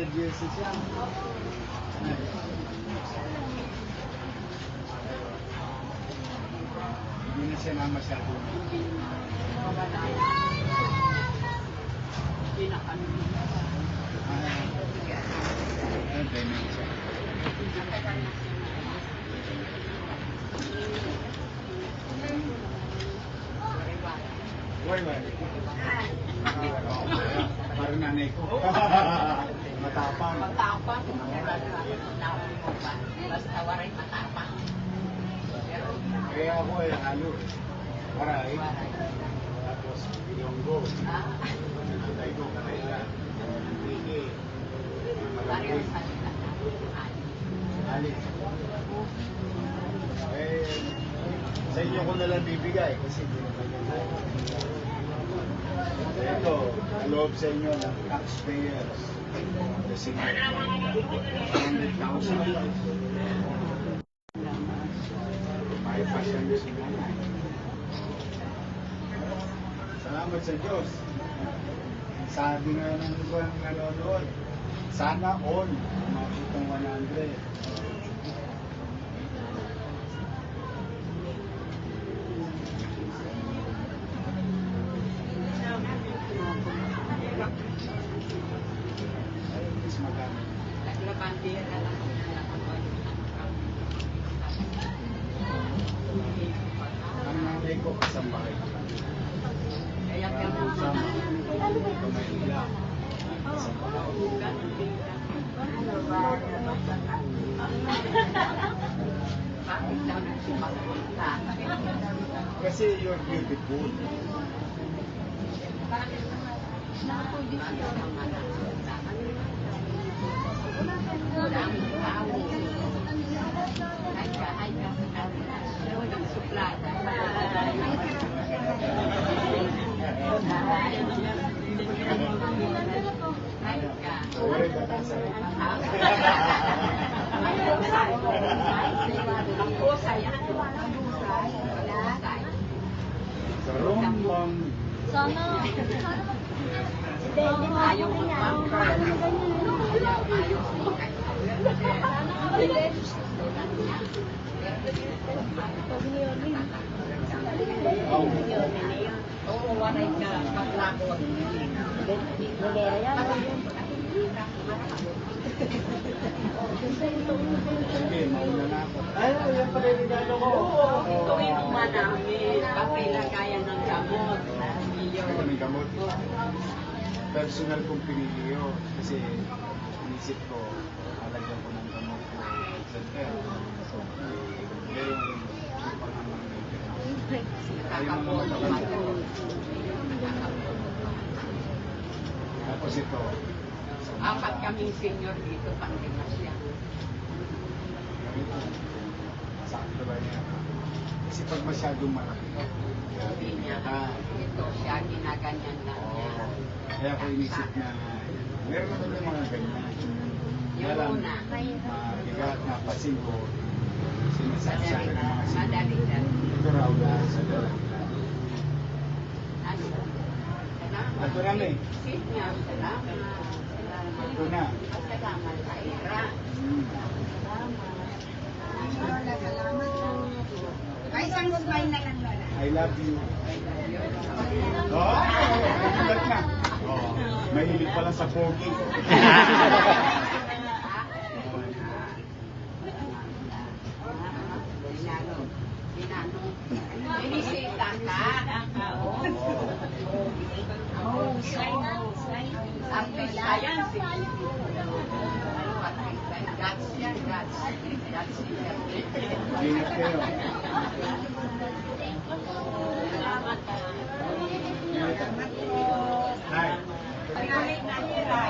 nag-jersey siya. Hindi na siya na masyado. Dementia. Why? Parang nanay ko. Matapang. Matapang. Basta waray matapang. Kaya ako ay halo. Waray. Tapos yung go. Nanay ko, kanila. Hindi. Waray ang salita. Alis. Sa inyo ko nalang bibigay kasi hindi naman yan. Ito, loob sa inyo ng taxpayers. Kasi 100,000. May pasyon nyo si nanay. Salamat sa Diyos. Sabi nga ng ibang nanonood, sana all makitong 100. Mas maganda. Naglabandera lang ako na Ang nanay ko kasambahay. kaya ka Ang naman. sa Maynila. Bakit daw nagsipapunta? Kasi you're beautiful. Daming tao. Ay ka sa kanila. Walang suplada. Ay ka. Sorry, batasan. Karumbang. Sana. Ayaw mag-bumper. Ayaw oo, waray ka paglakot. Sige, mauna na ako. Ay, yan pala yung regalo ko. Ito inuman namin. Papilagayan ng gamot. Ito may gamot. Personal kong pinili yun. Kasi inisip ko, alagyan ko ng gamot ko. Center. Ngayon, ay mga mataganda. Tapos ito. Apat kaming senior dito, pang-demasya. Ganito. Sakto ba niya? Kasi pag masyadong malaki. Hindi niya. Ito siya, ginaganyan lang niya. Kaya ako inisip na meron naman yung mga ganyan. Yung Kaya lang, una. mabigat na pasin ko, sinasabi ng mga sinasabi. Madali lang. Ito raw na sa dalang. Ano? Salamat. Ito na eh. Senior, salamat. Ito na. Salamat sa ira. Ay, isang smile na lang, Lola. I love you. Oh, nagulat na. Oh, mahilig pala sa pogi. Binisita ka. Artista yan. Guts yan, guts. Guts yan. Ingat kayo. Salamat. Hi. Pag-ulit na hira.